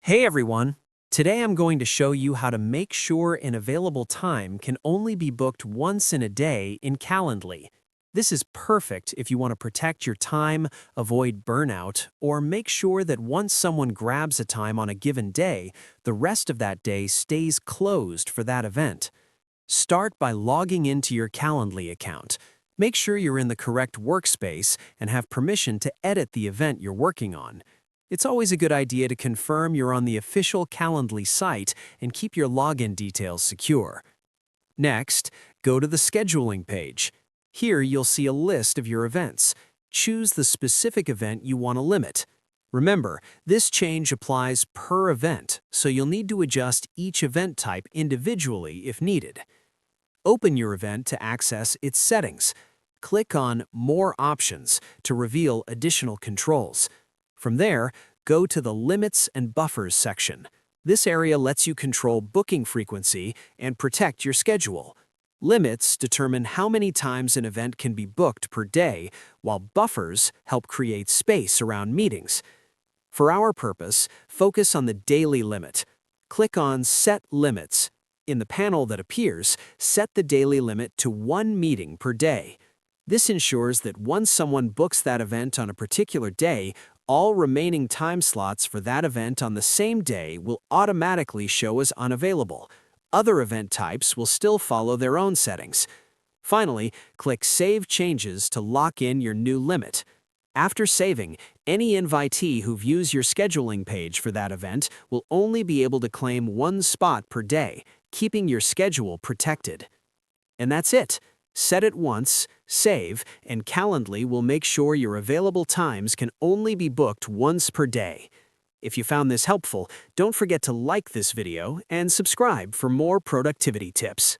Hey everyone! Today I'm going to show you how to make sure an available time can only be booked once in a day in Calendly. This is perfect if you want to protect your time, avoid burnout, or make sure that once someone grabs a time on a given day, the rest of that day stays closed for that event. Start by logging into your Calendly account. Make sure you're in the correct workspace and have permission to edit the event you're working on. It's always a good idea to confirm you're on the official Calendly site and keep your login details secure. Next, go to the scheduling page. Here you'll see a list of your events. Choose the specific event you want to limit. Remember, this change applies per event, so you'll need to adjust each event type individually if needed. Open your event to access its settings. Click on More Options to reveal additional controls. From there, go to the Limits and Buffers section. This area lets you control booking frequency and protect your schedule. Limits determine how many times an event can be booked per day, while buffers help create space around meetings. For our purpose, focus on the daily limit. Click on Set Limits. In the panel that appears, set the daily limit to 1 meeting per day. This ensures that once someone books that event on a particular day, all remaining time slots for that event on the same day will automatically show as unavailable. Other event types will still follow their own settings. Finally, click Save Changes to lock in your new limit. After saving, any invitee who views your scheduling page for that event will only be able to claim 1 spot per day, keeping your schedule protected. And that's it. Set it once, save, and Calendly will make sure your available times can only be booked once per day. If you found this helpful, don't forget to like this video and subscribe for more productivity tips.